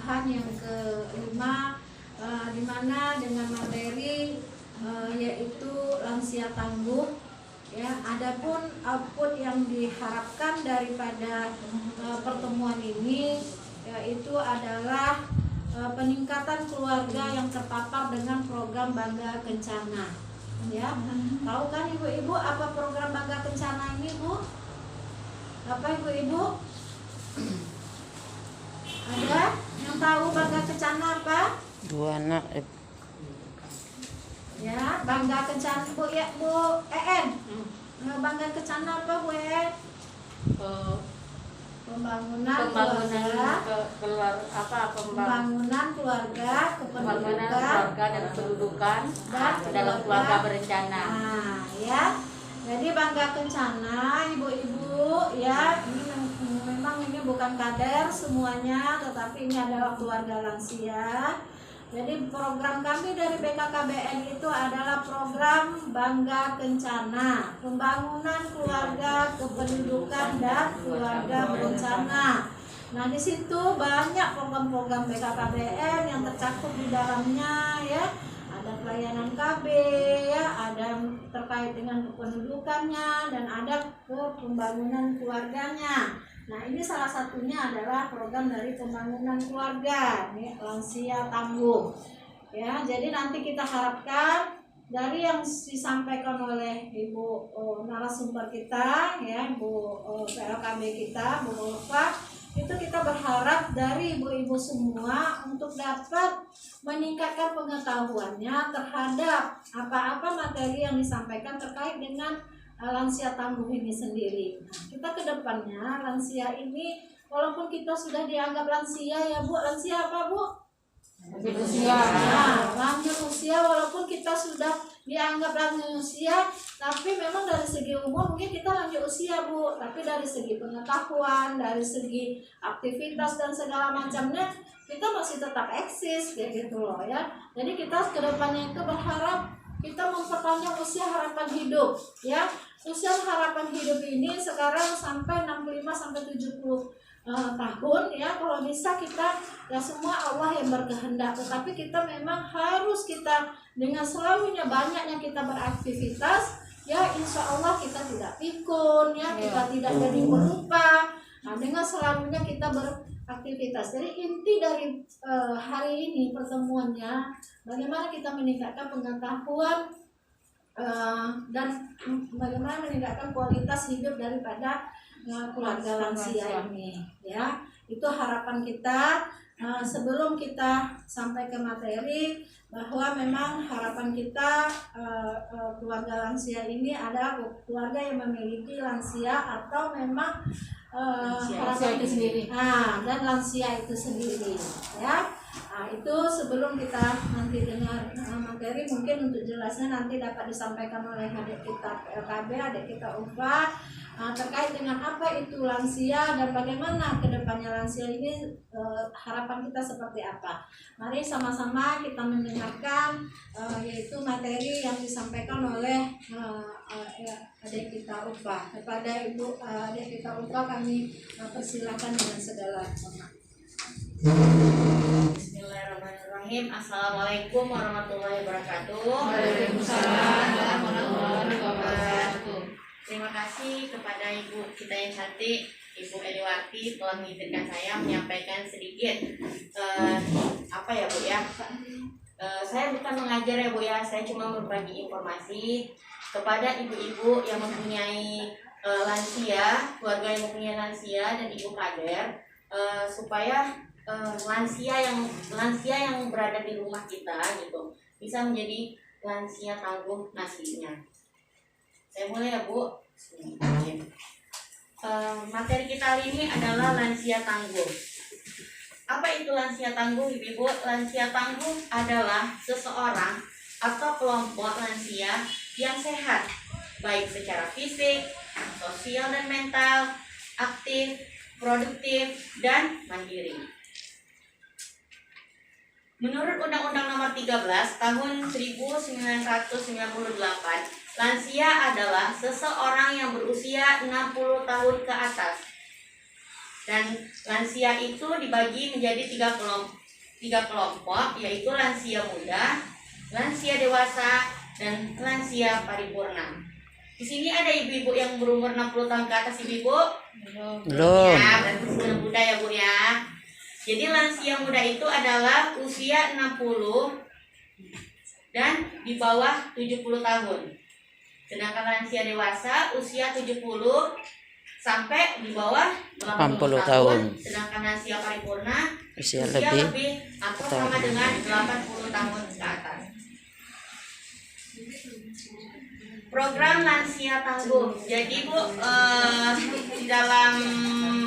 penyuluhan yang kelima, di mana dengan materi yaitu lansia tangguh. Ya, adapun output yang diharapkan daripada pertemuan ini yaitu adalah peningkatan keluarga yang terpapar dengan program Bangga Kencana. Ya, tahu kan ibu-ibu apa program Bangga Kencana ini, Bu? Apa ibu-ibu? Ada yang tahu Bangga Kencana apa? Dua anak. Ya, Bangga Kencana, Bu ya, Bu En. Bangga Kencana apa, Bu En? Pembangunan keluarga, kependudukan dan kependudukan dalam keluarga berencana. Nah, ya. Jadi Bangga Kencana, ibu-ibu, ya, ini memang ini bukan kader semuanya, tetapi ini adalah keluarga lansia. Jadi program kami dari BKKBN itu adalah program Bangga Kencana, pembangunan keluarga, kependudukan dan keluarga berencana. Nah, di situ banyak program-program BKKBN yang tercakup di dalamnya, ya. Ada pelayanan KB, ya, ada terkait dengan kependudukannya, dan ada ke pembangunan keluarganya. Nah, ini salah satunya adalah program dari pembangunan keluarga, nih, lansia tangguh. Ya, jadi nanti kita harapkan dari yang disampaikan oleh Ibu narasumber kita, ya, Bu PLKB kita, Bu Ulfa, itu kita berharap dari ibu-ibu semua untuk dapat meningkatkan pengetahuannya terhadap apa-apa materi yang disampaikan terkait dengan lansia tangguh ini sendiri. Nah, kita ke depannya lansia ini, walaupun kita sudah dianggap lansia, ya Bu, lansia apa, Bu? Usia. Nah, lanjut usia, walaupun kita sudah dianggap lanjut usia, tapi memang dari segi umur mungkin kita lanjut usia, Bu, tapi dari segi pengetahuan, dari segi aktivitas dan segala macamnya kita masih tetap eksis, kayak gitu loh, ya. Jadi kita ke depannya itu berharap kita memperpanjang usia harapan hidup, ya. Usia harapan hidup ini sekarang sampai 65 sampai 70 tahun, ya. Kalau bisa kita, ya, semua Allah yang berkehendak, tetapi kita memang harus kita dengan selalunya banyaknya kita beraktivitas, ya, insya Allah kita tidak pikun, ya, kita tidak jadi pelupa. Nah, dengan selalunya kita beraktivitas. Jadi inti dari hari ini pertemuannya, bagaimana kita meningkatkan pengetahuan dan bagaimana meningkatkan kualitas hidup daripada keluarga lansia ini, ya. Itu harapan kita. Sebelum kita sampai ke materi, bahwa memang harapan kita keluarga lansia ini adalah keluarga yang memiliki lansia atau memang lansia itu sendiri. Dan lansia itu sendiri, ya. Nah, itu sebelum kita nanti dengar materi, mungkin untuk jelasnya nanti dapat disampaikan oleh adik kita PLKB, adik kita UFA, terkait dengan apa itu lansia dan bagaimana kedepannya lansia ini, harapan kita seperti apa. Mari sama-sama kita mendengarkan yaitu materi yang disampaikan oleh adik kita UFA. Kepada Ibu adik kita UFA kami persilakan dengan segala hormat. Bismillahirrahmanirrahim. Assalamualaikum warahmatullahi wabarakatuh. Waalaikumsalam warahmatullahi wabarakatuh. Terima kasih kepada ibu kita yang cantik, Ibu Eliwati, telah mengizinkan saya menyampaikan sedikit apa ya, Bu, ya. Saya bukan mengajar, ya, Bu, ya. Saya cuma berbagi informasi kepada ibu-ibu yang mempunyai lansia, keluarga yang mempunyai lansia dan ibu kader, supaya lansia yang berada di rumah kita gitu bisa menjadi lansia tangguh nantinya. Saya mulai, ya, Bu. Materi kita hari ini adalah lansia tangguh. Apa itu lansia tangguh, Ibu? Lansia tangguh adalah seseorang atau kelompok lansia yang sehat, baik secara fisik, sosial dan mental, aktif, produktif, dan mandiri. Menurut Undang-Undang Nomor 13 Tahun 1998, lansia adalah seseorang yang berusia 60 tahun ke atas. Dan lansia itu dibagi menjadi tiga kelompok, yaitu lansia muda, lansia dewasa, dan lansia paripurna. Di sini ada ibu-ibu yang berumur 60 tahun ke atas, ibu-ibu? Belum. Ya, berarti sudah muda ya, Bu ya. Jadi lansia muda itu adalah usia 60 dan di bawah 70 tahun. Sedangkan lansia dewasa usia 70 sampai di bawah 80 tahun. Sedangkan lansia paripurna Usia usia lebih lebih atau sama dengan 80 tahun ke atas. Program lansia tangguh. Jadi Bu, di dalam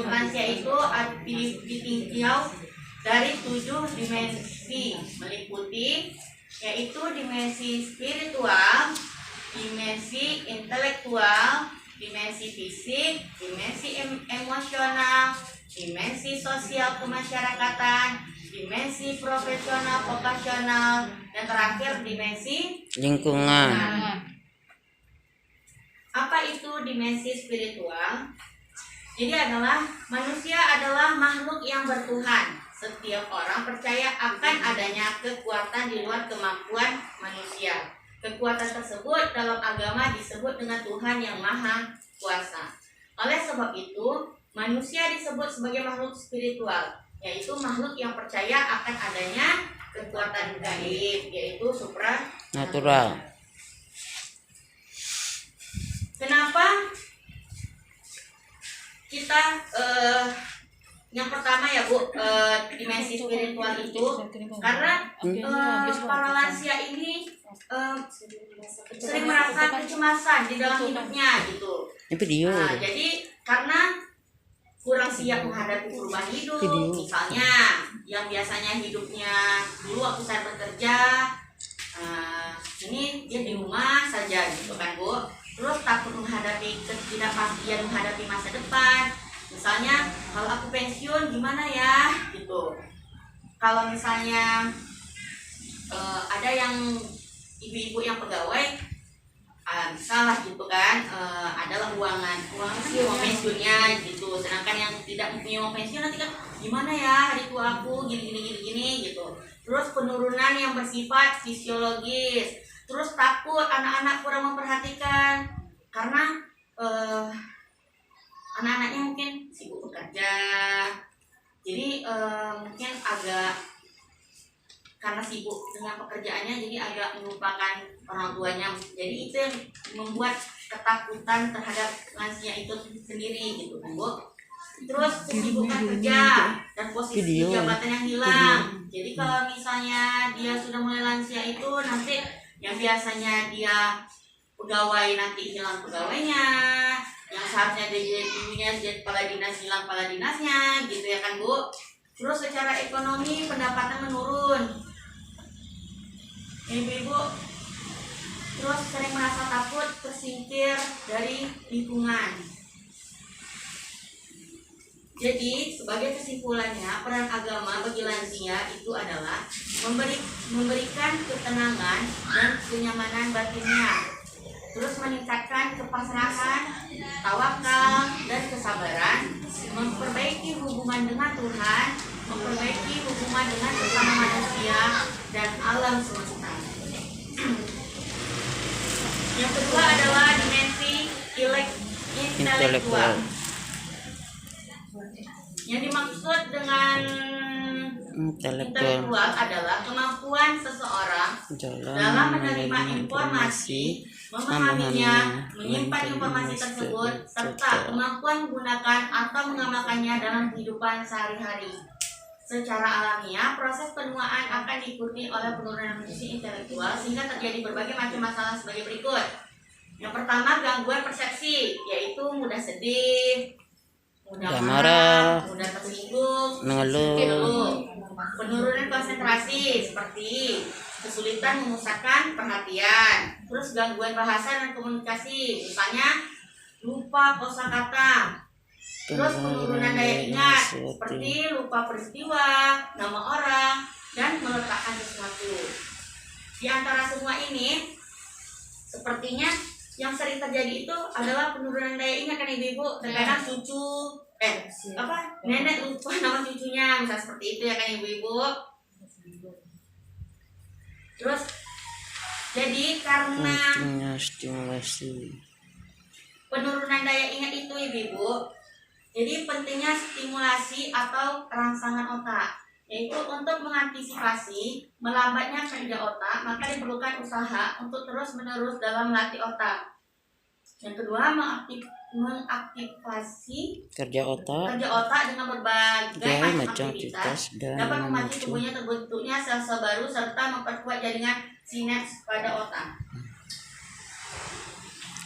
lansia itu ditinjau dari 7 dimensi, meliputi yaitu dimensi spiritual, dimensi intelektual, dimensi fisik, dimensi emosional, dimensi sosial kemasyarakatan, dimensi profesional vokasional, dan terakhir dimensi lingkungan. Apa itu dimensi spiritual? Jadi adalah manusia adalah makhluk yang bertuhan. Setiap orang percaya akan adanya kekuatan di luar kemampuan manusia. Kekuatan tersebut dalam agama disebut dengan Tuhan yang Maha Kuasa. Oleh sebab itu, manusia disebut sebagai makhluk spiritual, yaitu makhluk yang percaya akan adanya kekuatan gaib, yaitu supranatural. Kenapa kita yang pertama ya Bu, dimensi spiritual itu karena para lansia ini sering merasa kecemasan di dalam hidupnya gitu. Video. Nah, jadi karena kurang siap menghadapi perubahan hidup, misalnya yang biasanya hidupnya dulu waktu saya bekerja, ini dia di rumah saja gitu kan Bu. Terus takut menghadapi ketidakpastian menghadapi masa depan. Misalnya kalau aku pensiun gimana ya gitu. Kalau misalnya ada yang ibu-ibu yang pegawai, misalnya gitu kan, adalah uang pensiunnya gitu. Sedangkan yang tidak mempunyai uang pensiun nanti kan gimana ya hari tua aku gini gitu. Terus penurunan yang bersifat fisiologis. Terus takut anak-anak kurang memperhatikan karena anak-anaknya mungkin sibuk bekerja, jadi mungkin agak karena sibuk dengan pekerjaannya jadi agak melupakan orang tuanya. Jadi itu yang membuat ketakutan terhadap lansia itu sendiri gitu kan Bu. Terus kesibukan kerja dan posisi jabatan yang hilang. Jadi kalau misalnya dia sudah mulai lansia itu nanti yang biasanya dia pegawai nanti hilang pegawainya, yang seharusnya dia dulunya jadi kepala dinas hilang kepala dinasnya gitu ya kan Bu. Terus secara ekonomi pendapatan menurun ibu-ibu. Terus sering merasa takut tersingkir dari lingkungan. Jadi sebagai kesimpulannya, peran agama bagi lansia itu adalah memberikan ketenangan dan kenyamanan batinnya, terus meningkatkan kepasrahan, tawakal, dan kesabaran, memperbaiki hubungan dengan Tuhan, memperbaiki hubungan dengan sesama manusia dan alam semesta. Yang kedua adalah dimensi intelektual. Yang dimaksud dengan intelektual adalah kemampuan seseorang dalam menerima informasi, memahaminya, menyimpan informasi tersebut, serta kemampuan menggunakan atau mengamalkannya dalam kehidupan sehari-hari. Secara alamiah, proses penuaan akan diikuti oleh penurunan fungsi intelektual sehingga terjadi berbagai macam masalah sebagai berikut. Yang pertama, gangguan persepsi, yaitu mudah sedih, mudah marah, mudah tersinggung, mengeluh. Penurunan konsentrasi seperti kesulitan memusatkan perhatian. Terus gangguan bahasa dan komunikasi, misalnya lupa kosakata. Terus penurunan daya ingat seperti lupa peristiwa, nama orang, dan meletakkan sesuatu. Di antara semua ini, sepertinya yang sering terjadi itu adalah penurunan daya ingat kan ibu-ibu. Terkadang cucu nenek lupa nama cucunya, misal seperti itu ya kan ibu-ibu. Terus jadi karena pentingnya stimulasi. penurunan daya ingat itu ibu-ibu, jadi pentingnya stimulasi atau rangsangan otak, yaitu untuk mengantisipasi melambatnya kerja otak, maka diperlukan usaha untuk terus-menerus dalam melatih otak. Yang kedua, mengaktifasi Kerja otak dengan berbagai macam aktivitas dan dapat memacu memicu tubuhnya terbentuknya sel-sel baru serta memperkuat jaringan sinaps pada otak.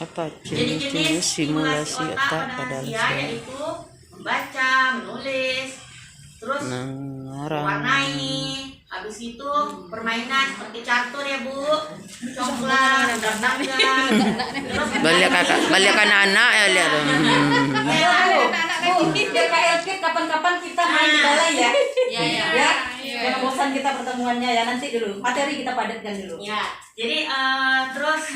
apa Jadi jenis jenis simulasi otak pada lansia lansia? yaitu membaca, menulis, terus Mengarang. mewarnai, habis itu permainan seperti catur ya Bu, coklat, tangga, terus Balik anak-anak ya lihat. DKLK kapan-kapan kita main di balai ya. ya. Jangan bosan kita pertemuannya ya, nanti dulu materi kita padatkan dulu. Ya, jadi terus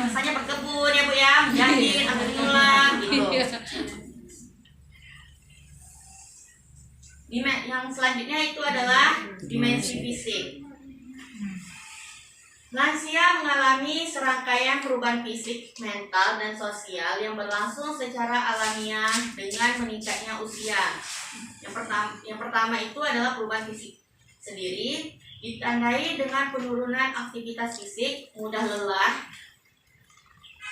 misalnya berkebun ya Bu ya, menjahit, ambil tulang gitu. Yang selanjutnya itu adalah dimensi fisik. Lansia mengalami serangkaian perubahan fisik, mental, dan sosial yang berlangsung secara alamiah dengan meningkatnya usia. Yang pertama itu adalah perubahan fisik sendiri, ditandai dengan penurunan aktivitas fisik, mudah lelah,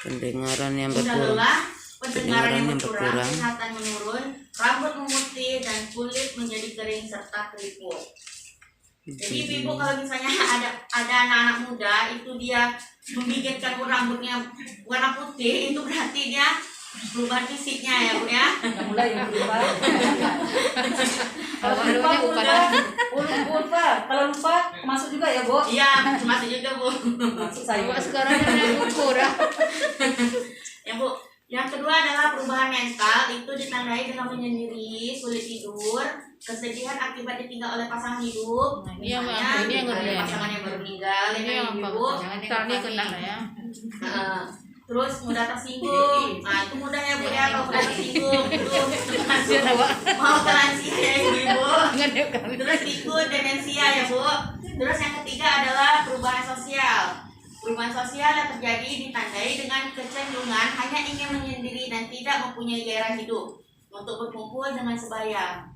Pendengaran yang pendengaran Pendengaran yang yang berkurang, berkurang. kesehatan menurun, rambut memutih, dan kulit menjadi kering serta keriput. Jadi ibu kalau misalnya ada anak-anak muda itu dia membikinkan rambutnya warna putih, itu berarti dia perubahan fisiknya ya Bu ya. Mulai yang berubah. Kalau lupa, kalau lupa masuk juga ya Bu. Iya, masih juga Bu. Masuk saya. Sekarang yang ukur Ya Bu. Yang kedua adalah perubahan mental, itu ditandai dengan menyendiri, sulit tidur, kesedihan akibat ditinggal oleh pasangan hidup, Iya, misalnya Mbak. Ini yang ada ngeri. pasangan yang baru meninggal, ya Ini kan yang ibu. Tadi kena ya. Terus mudah tersinggung, nah itu mudah ya Bu ya kalau mudah tersinggung itu mau ke lansia ya ibu. Terus ikut demensia ya Bu. Terus yang ketiga adalah perubahan sosial. Perubahan sosial yang terjadi ditandai dengan kecenderungan hanya ingin menyendiri dan tidak mempunyai gairah hidup untuk berkumpul dengan sebaya,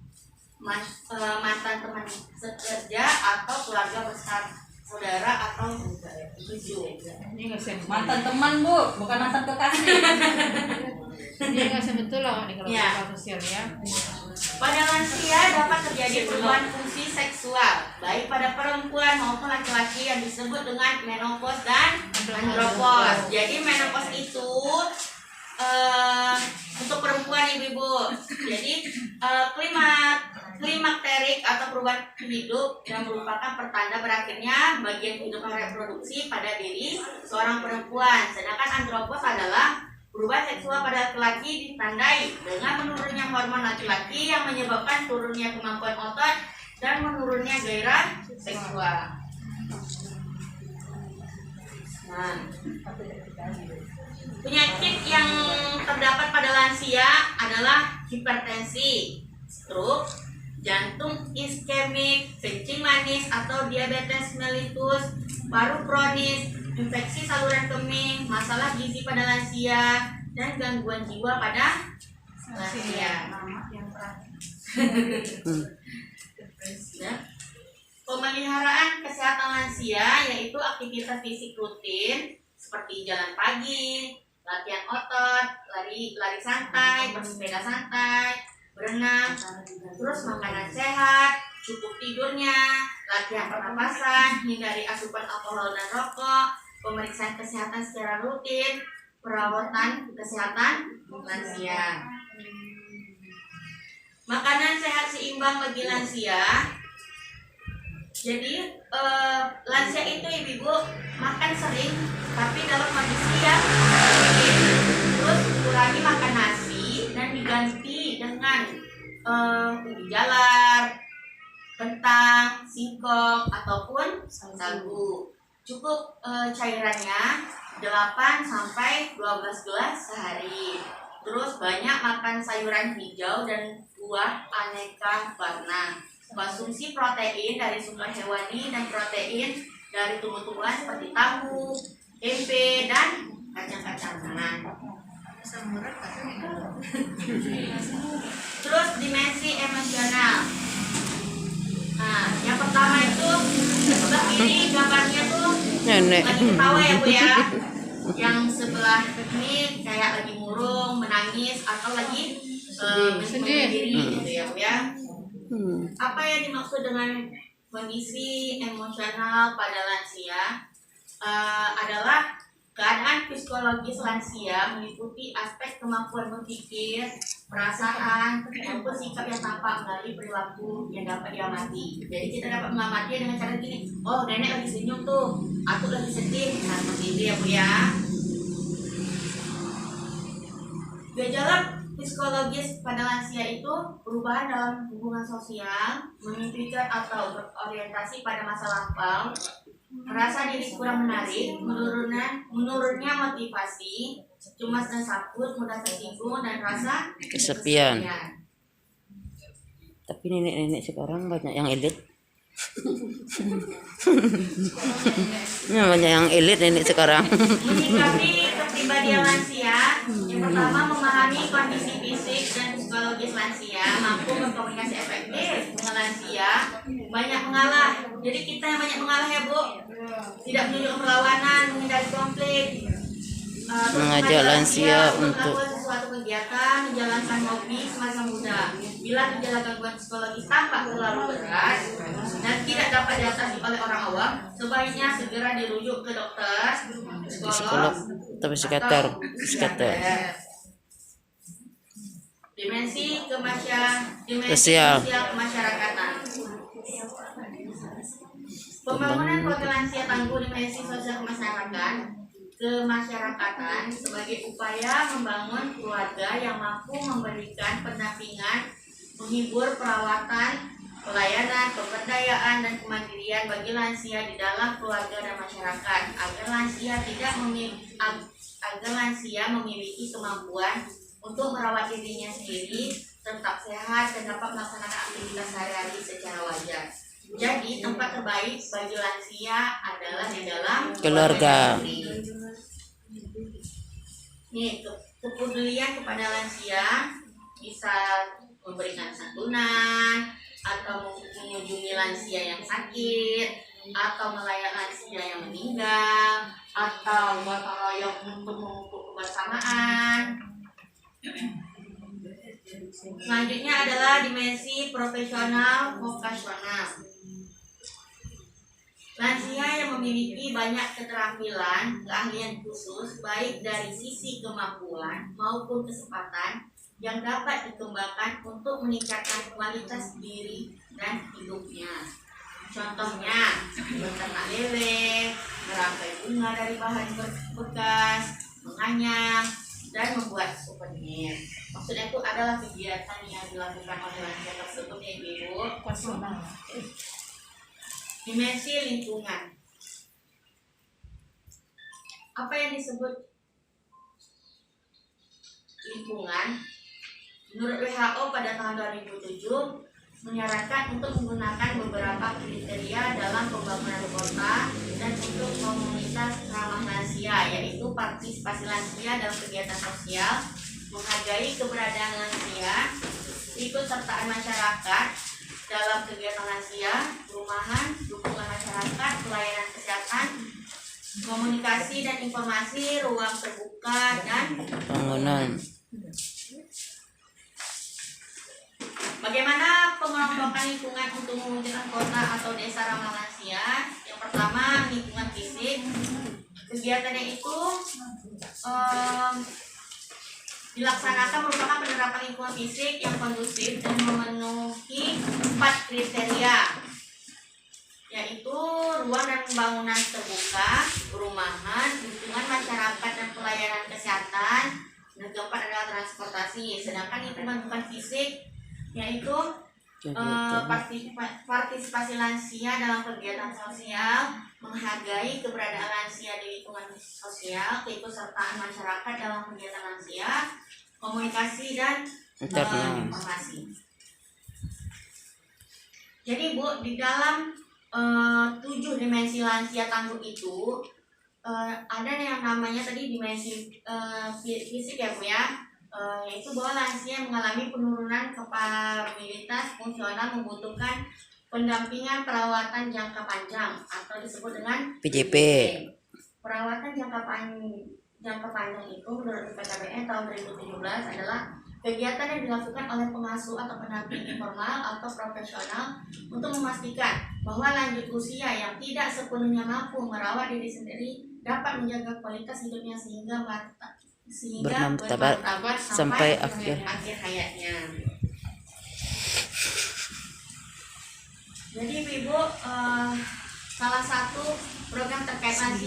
mantan teman sekerja atau keluarga besar, saudara atau cucu. Mantan teman Bu, bukan mantan kekasih. Ini nggak sebetul lah nih kalau Ya. sosial ya. Pada lansia dapat terjadi perubahan fungsi seksual baik pada perempuan maupun laki-laki yang disebut dengan menopause dan andropause. Jadi menopause itu untuk perempuan ibu-ibu. Jadi klimakterik atau perubahan hidup yang merupakan pertanda berakhirnya bagian kehidupan reproduksi pada diri seorang perempuan. Sedangkan andropause adalah perubahan seksual pada laki-laki ditandai dengan menurunnya hormon laki-laki yang menyebabkan turunnya kemampuan otot dan menurunnya gairah seksual. Nah, penyakit yang terdapat pada lansia adalah hipertensi, stroke, jantung iskemik, kencing manis atau diabetes mellitus, paru kronis, infeksi saluran kemih, masalah gizi pada lansia, dan gangguan jiwa pada lansia. Ya. Pemeliharaan kesehatan lansia yaitu aktivitas fisik rutin seperti jalan pagi, latihan otot, lari santai, bersepeda santai, berenang, terus makanan sehat, cukup tidurnya, latihan pernapasan, hindari asupan alkohol dan rokok, pemeriksaan kesehatan secara rutin, perawatan kesehatan lansia. Makanan sehat seimbang bagi lansia. Jadi lansia itu ibu makan sering tapi dalam kondisi yang terus kurangi makan nasi dan diganti dengan ubi jalar, kentang, singkong ataupun sagu. Cukup cairannya 8 sampai 12 gelas sehari. Terus banyak makan sayuran hijau dan buah aneka warna. Konsumsi protein dari sumber hewani dan protein dari tumbuh-tumbuhan seperti tahu, tempe, dan kacang-kacangan. Terus dimensi emosional. Nah, yang pertama itu sebelah kiri gambarnya tuh Nenek. lagi ketawa ya Bu ya. Yang sebelah ini kayak lagi murung, menangis atau lagi menyendiri gitu ya Bu ya. Apa yang dimaksud dengan kondisi emosional pada lansia adalah keadaan psikologis lansia meliputi aspek kemampuan berpikir, perasaan, maupun sikap yang tampak melalui perilaku yang dapat diamati. Jadi kita dapat mengamati dengan cara gini, oh nenek lagi senyum tuh, aku lagi sedih, nah seperti itu ya Bu ya. Gejala psikologis pada lansia itu perubahan dalam hubungan sosial, memimpikan atau berorientasi pada masa lampau, merasa diri kurang menarik, menurunnya motivasi, cemas dan takut, mudah tersinggung, dan rasa Kesepian. Tapi nenek-nenek sekarang banyak yang elit. Banyak yang elit nenek sekarang. Menyikapi kepribadian lansia, yang pertama memahami kondisi fisik dan psikologis lansia, mampu berkomunikasi efektif dengan lansia, banyak mengalah. Jadi kita yang banyak mengalah ya Bu, tidak menunjukkan perlawanan, menghindari konflik, Mengajak lansia untuk melakukan suatu kegiatan, menjalankan hobi semasa muda. Bila gejala gangguan psikologis tampak terlalu berat dan tidak dapat diatasi oleh orang awam, sebaiknya segera dirujuk ke dokter, psikolog atau psikiater. Dimensi Sosial. sosial kemasyarakatan. Pembangunan keluarga lansia tangguh dimensi sosial kemasyarakatan sebagai upaya membangun keluarga yang mampu memberikan pendampingan, menghibur, perawatan, pelayanan, pemberdayaan, dan kemandirian bagi lansia di dalam keluarga dan masyarakat agar lansia memiliki kemampuan untuk merawat dirinya sendiri, tetap sehat, dan dapat melaksanakan aktivitas sehari-hari secara wajar. Jadi tempat terbaik bagi lansia adalah di dalam Keluarga. Nih, kepedulian kepada lansia bisa memberikan santunan atau mengunjungi lansia yang sakit atau melayani lansia yang meninggal atau gotong royong untuk memupuk kebersamaan. Selanjutnya adalah dimensi profesional vokasional. Lansia yang memiliki banyak keterampilan, keahlian khusus, baik dari sisi kemampuan maupun kesempatan yang dapat dikembangkan untuk meningkatkan kualitas diri dan hidupnya. Contohnya, beternak lele, merangkai bunga dari bahan bekas, menganyam, dan membuat souvenir. Maksudnya itu adalah kegiatan yang dilakukan oleh lansia tersebut ya Ibu. Dimensi lingkungan. Apa yang disebut lingkungan? Menurut WHO pada tahun 2007 menyarankan untuk menggunakan beberapa kriteria dalam pembangunan kota dan untuk komunitas ramah lansia, yaitu partisipasi lansia dalam kegiatan sosial, menghargai keberadaan lansia, ikut sertaan masyarakat dalam kegiatan lansia, perumahan, dukungan masyarakat, pelayanan kesehatan, komunikasi dan informasi, ruang terbuka, dan bangunan. Bagaimana pengelompokan lingkungan untuk mewujudkan kota atau desa ramah lansia? Yang pertama, lingkungan fisik. Kegiatannya itu dilaksanakan merupakan penerapan lingkungan fisik yang kondusif dan memenuhi 4 kriteria, yaitu ruang dan bangunan terbuka, perumahan, dukungan masyarakat dan pelayanan kesehatan, dan keempat adalah transportasi. Sedangkan lingkungan bukan fisik yaitu partisipasi lansia dalam kegiatan sosial, menghargai keberadaan lansia di lingkungan sosial, keikutsertaan masyarakat dalam kegiatan lansia, komunikasi dan Internal. informasi. Jadi Bu, di dalam 7 dimensi lansia tangguh itu ada yang namanya tadi dimensi fisik ya Bu ya, yaitu bahwa lansia mengalami penurunan kapabilitas fungsional membutuhkan pendampingan perawatan jangka panjang atau disebut dengan PJP. Perawatan jangka panjang itu menurut PKBN tahun 2017 adalah kegiatan yang dilakukan oleh pengasuh atau pendamping informal atau profesional untuk memastikan bahwa lanjut usia yang tidak sepenuhnya mampu merawat diri sendiri dapat menjaga kualitas hidupnya sehingga bermartabat sampai akhir hayatnya. Jadi Ibu, salah satu program terkait lansia